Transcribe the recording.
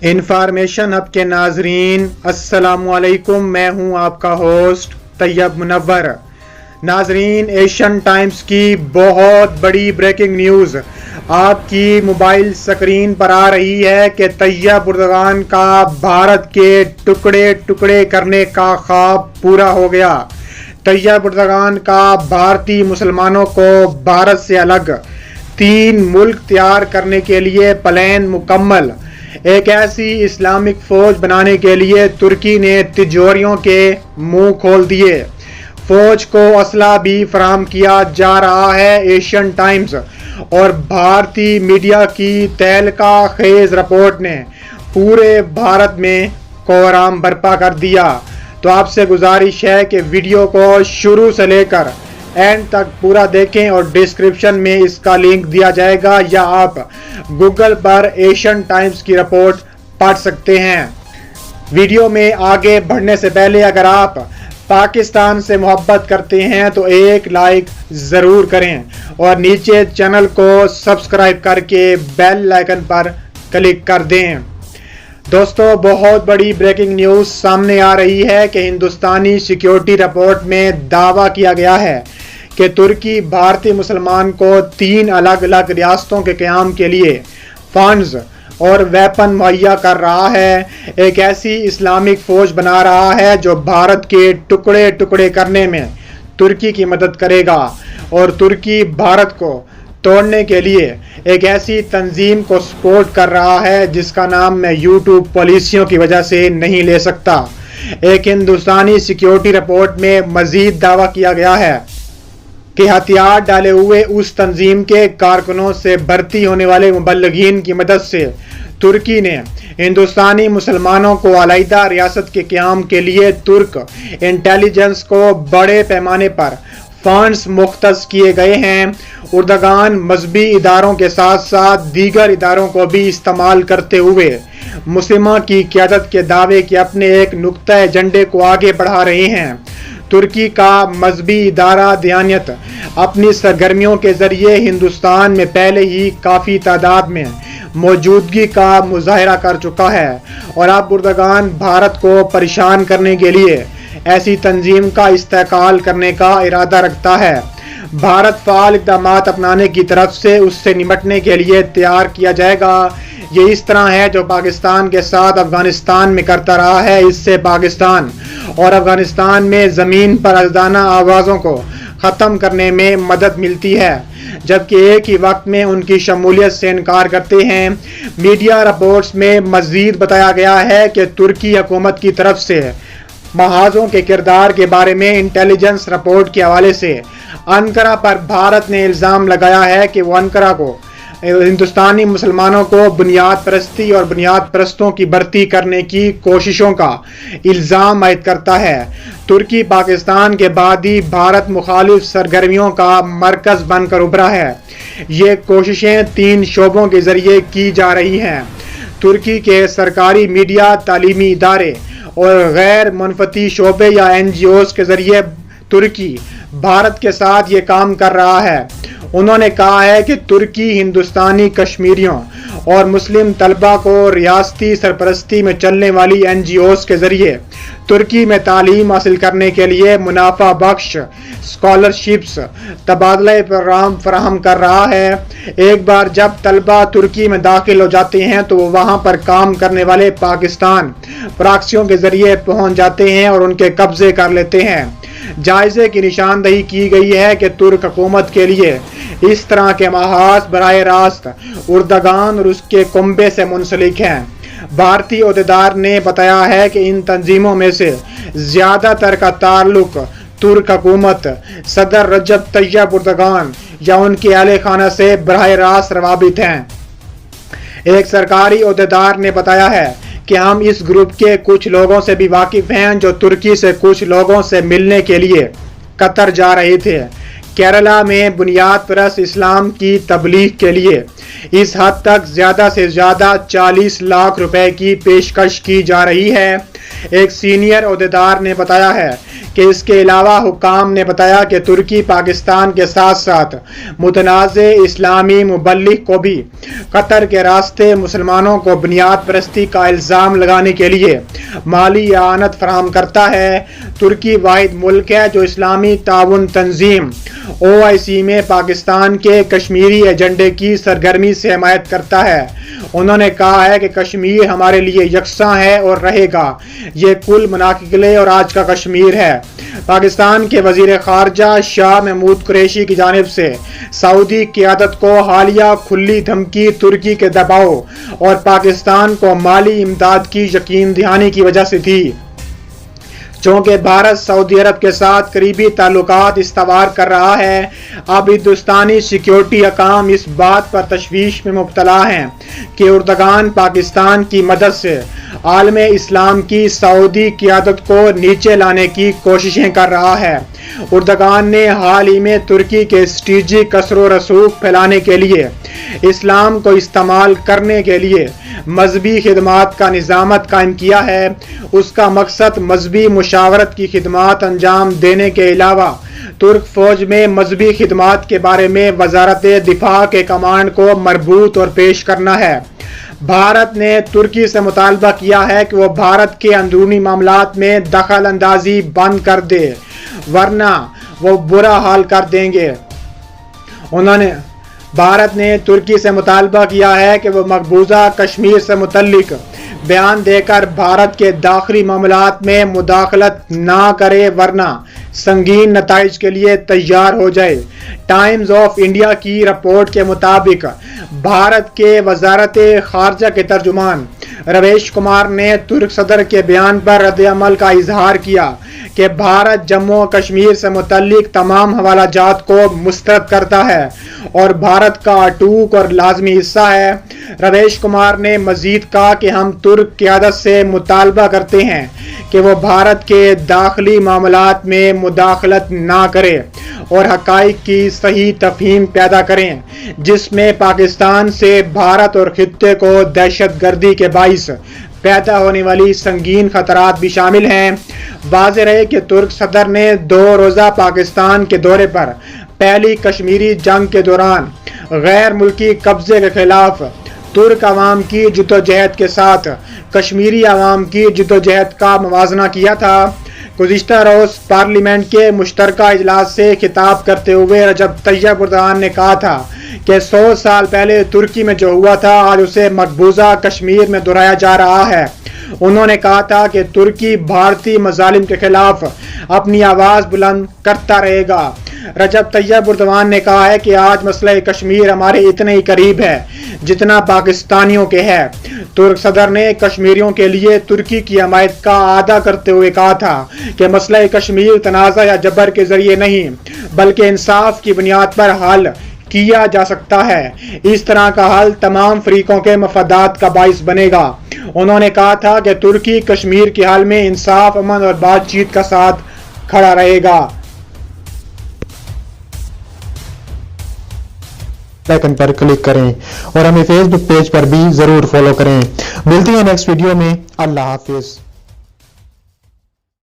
Information hub کے ناظرین السلام علیکم، میں ہوں آپ کا ہوسٹ طیب منور۔ ناظرین، ایشین ٹائمز کی بہت بڑی بریکنگ نیوز آپ کی موبائل سکرین پر آ رہی ہے کہ طیب اردگان کا بھارت کے ٹکڑے ٹکڑے کرنے کا خواب پورا ہو گیا۔ طیب اردگان کا بھارتی مسلمانوں کو بھارت سے الگ 3 ملک تیار کرنے کے لیے پلان مکمل۔ ایک ایسی اسلامک فوج بنانے کے لیے ترکی نے تجوریوں کے منہ کھول دیے۔ فوج کو اسلحہ بھی فراہم کیا جا رہا ہے۔ ایشین ٹائمز اور بھارتی میڈیا کی تہلکہ خیز رپورٹ نے پورے بھارت میں کوہرام برپا کر دیا۔ تو آپ سے گزارش ہے کہ ویڈیو کو شروع سے لے کر اینڈ تک پورا دیکھیں اور ڈسکرپشن میں اس کا لنک دیا جائے گا، یا آپ گوگل پر ایشین ٹائمز کی رپورٹ پڑھ سکتے ہیں۔ ویڈیو میں آگے بڑھنے سے پہلے اگر آپ پاکستان سے محبت کرتے ہیں تو ایک لائک ضرور کریں اور نیچے چینل کو سبسکرائب کر کے بیل آئیکن پر کلک کر دیں۔ دوستو، بہت بڑی بریکنگ نیوز سامنے آ رہی ہے کہ ہندوستانی سیکیورٹی رپورٹ میں دعویٰ کیا گیا ہے کہ ترکی بھارتی مسلمان کو 3 الگ الگ ریاستوں کے قیام کے لیے فنڈز اور ویپن مہیا کر رہا ہے۔ ایک ایسی اسلامک فوج بنا رہا ہے جو بھارت کے ٹکڑے ٹکڑے کرنے میں ترکی کی مدد کرے گا، اور ترکی بھارت کو توڑنے کے لیے ایک ایسی تنظیم کو سپورٹ کر رہا ہے جس کا نام میں یوٹیوب پالیسیوں کی وجہ سے نہیں لے سکتا۔ ایک ہندوستانی سیکیورٹی رپورٹ میں مزید دعویٰ کیا گیا ہے کہ ہتھیار ڈالے ہوئے اس تنظیم کے کارکنوں سے بھرتی ہونے والے مبلغین کی مدد سے ترکی نے ہندوستانی مسلمانوں کو علیحدہ ریاست کے قیام کے لیے ترک انٹیلیجنس کو بڑے پیمانے پر فنڈز مختص کیے گئے ہیں۔ اردگان مذہبی اداروں کے ساتھ ساتھ دیگر اداروں کو بھی استعمال کرتے ہوئے مسلمہ کی قیادت کے دعوے کے اپنے ایک نقطہ ایجنڈے کو آگے بڑھا رہے ہیں۔ ترکی کا مذہبی ادارہ دیانت اپنی سرگرمیوں کے ذریعے ہندوستان میں پہلے ہی کافی تعداد میں موجودگی کا مظاہرہ کر چکا ہے، اور اب اردگان بھارت کو پریشان کرنے کے لیے ایسی تنظیم کا استحصال کرنے کا ارادہ رکھتا ہے۔ بھارت فعال اقدامات اپنانے کی طرف سے اس سے نمٹنے کے لیے تیار کیا جائے گا۔ یہ اس طرح ہے جو پاکستان کے ساتھ افغانستان میں کرتا رہا ہے۔ اس سے پاکستان اور افغانستان میں زمین پر ازادانہ آوازوں کو ختم کرنے میں مدد ملتی ہے، جبکہ ایک ہی وقت میں ان کی شمولیت سے انکار کرتے ہیں۔ میڈیا رپورٹس میں مزید بتایا گیا ہے کہ ترکی حکومت کی طرف سے محاذوں کے کردار کے بارے میں انٹیلیجنس رپورٹ کے حوالے سے انقرہ پر بھارت نے الزام لگایا ہے کہ وہ انقرہ کو ہندوستانی مسلمانوں کو بنیاد پرستی اور بنیاد پرستوں کی بھرتی کرنے کی کوششوں کا الزام عائد کرتا ہے۔ ترکی پاکستان کے بعد ہی بھارت مخالف سرگرمیوں کا مرکز بن کر ابھرا ہے۔ یہ کوششیں 3 شعبوں کے ذریعے کی جا رہی ہیں۔ ترکی کے سرکاری میڈیا، تعلیمی ادارے اور غیر منفتی شعبے یا NGOs کے ذریعے ترکی بھارت کے ساتھ یہ کام کر رہا ہے۔ انہوں نے کہا ہے کہ ترکی ہندوستانی کشمیریوں اور مسلم طلبہ کو ریاستی سرپرستی میں چلنے والی NGOs کے ذریعے ترکی میں تعلیم حاصل کرنے کے لیے منافع بخش اسکالرشپس تبادلہ پروگرام فراہم کر رہا ہے۔ ایک بار جب طلبہ ترکی میں داخل ہو جاتے ہیں تو وہ وہاں پر کام کرنے والے پاکستان پراکسیوں کے ذریعے پہنچ جاتے ہیں اور ان کے قبضے کر لیتے ہیں۔ جائزے کی نشاندہی کی گئی ہے کہ ترک حکومت کے لیے اس طرح کے محاذ براہ راست اردگان اور اس کے کنبے سے منسلک ہیں۔ بھارتی عہدیدار نے بتایا ہے کہ ان تنظیموں میں سے زیادہ تر کا تعلق ترک حکومت، صدر رجب طیب اردگان یا ان کے اہل خانہ سے براہ راست روابط ہیں۔ ایک سرکاری عہدیدار نے بتایا ہے کہ ہم اس گروپ کے کچھ لوگوں سے بھی واقف ہیں جو ترکی سے کچھ لوگوں سے ملنے کے لیے قطر جا رہے تھے۔ کیرلا میں بنیاد پرست اسلام کی تبلیغ کے لیے اس حد تک زیادہ سے زیادہ 40 لاکھ روپے کی پیشکش کی جا رہی ہے۔ ایک سینئر عہدیدار نے بتایا ہے کہ اس کے علاوہ حکام نے بتایا کہ ترکی پاکستان کے ساتھ ساتھ متنازع اسلامی مبلغ کو بھی قطر کے راستے مسلمانوں کو بنیاد پرستی کا الزام لگانے کے لیے مالی اعانت فراہم کرتا ہے۔ ترکی واحد ملک ہے جو اسلامی تعاون تنظیم OIC میں پاکستان کے کشمیری ایجنڈے کی سرگرمی سے حمایت کرتا ہے۔ انہوں نے کہا ہے کہ کشمیر ہمارے لیے یکساں ہے اور رہے گا، یہ کل مناقلے اور آج کا کشمیر ہے۔ پاکستان کے وزیر خارجہ شاہ محمود قریشی کی جانب سے سعودی قیادت کو حالیہ کھلی دھمکی ترکی کے دباؤ اور پاکستان کو مالی امداد کی یقین دہانی کی وجہ سے تھی۔ چونکہ بھارت سعودی عرب کے ساتھ قریبی تعلقات استوار کر رہا ہے، اب ہندوستانی سیکیورٹی حکام اس بات پر تشویش میں مبتلا ہیں کہ اردگان پاکستان کی مدد سے عالم اسلام کی سعودی قیادت کو نیچے لانے کی کوششیں کر رہا ہے۔ اردگان نے حال ہی میں ترکی کے اسٹریٹجک اثر و رسوخ پھیلانے کے لیے اسلام کو استعمال کرنے کے لیے مذہبی خدمات کا نظامت قائم کیا ہے۔ اس کا مقصد مذہبی مشاورت کی خدمات انجام دینے کے علاوہ ترک فوج میں مذہبی خدمات کے بارے میں وزارت دفاع کے کمانڈ کو مربوط اور پیش کرنا ہے۔ بھارت نے ترکی سے مطالبہ کیا ہے کہ وہ بھارت کے اندرونی معاملات میں دخل اندازی بند کر دے، ورنہ وہ برا حال کر دیں گے۔ بھارت نے ترکی سے مطالبہ کیا ہے کہ وہ مقبوضہ کشمیر سے متعلق بیان دے کر بھارت کے داخلی معاملات میں مداخلت نہ کرے، ورنہ سنگین نتائج کے لیے تیار ہو جائے۔ ٹائمز آف انڈیا کی رپورٹ کے مطابق بھارت کے وزارت خارجہ کے ترجمان رویش کمار نے ترک صدر کے بیان پر رد عمل کا اظہار کیا کہ بھارت جموں و کشمیر سے متعلق تمام حوالہ جات کو مسترد کرتا ہے اور بھارت کا اٹوٹ اور لازمی حصہ ہے۔ رویش کمار نے مزید کہا کہ ہم ترک قیادت سے مطالبہ کرتے ہیں کہ وہ بھارت کے داخلی معاملات میں مداخلت نہ کرے اور حقائق کی صحیح تفہیم پیدا کریں، جس میں پاکستان سے بھارت اور خطے کو دہشت گردی کے باعث پیدا ہونے والی سنگین خطرات بھی شامل ہیں۔ واضح رہے کہ ترک صدر نے 2 روزہ پاکستان کے دورے پر پہلی کشمیری جنگ کے دوران غیر ملکی قبضے کے خلاف ترک عوام کی جدوجہد کے ساتھ کشمیری عوام کی جدوجہد کا موازنہ کیا تھا۔ گزشتہ روز پارلیمنٹ کے مشترکہ اجلاس سے خطاب کرتے ہوئے رجب طیب اردوغان نے کہا تھا کہ 100 سال پہلے ترکی میں جو ہوا تھا آج اسے مقبوضہ کشمیر میں دہرایا جا رہا ہے۔ انہوں نے کہا تھا کہ ترکی بھارتی مظالم کے خلاف اپنی آواز بلند کرتا رہے گا۔ رجب طیب اردوغان نے کہا ہے کہ آج مسئلہ کشمیر ہمارے اتنے ہی قریب ہے جتنا پاکستانیوں کے ہے۔ ترک صدر نے کشمیریوں کے لیے ترکی کی حمایت کا اعادہ کرتے ہوئے کہا تھا کہ مسئلہ کشمیر تنازع یا جبر کے ذریعے نہیں بلکہ انصاف کی بنیاد پر حل کیا جا سکتا ہے۔ اس طرح کا حل تمام فریقوں کے مفادات کا باعث بنے گا۔ انہوں نے کہا تھا کہ ترکی کشمیر کے حل میں انصاف، امن اور بات چیت کا ساتھ کھڑا رہے گا۔ آئیکن پر کلک کریں اور ہمیں فیس بک پیج پر بھی ضرور فالو کریں۔ ملتے ہیں نیکسٹ ویڈیو میں۔ اللہ حافظ۔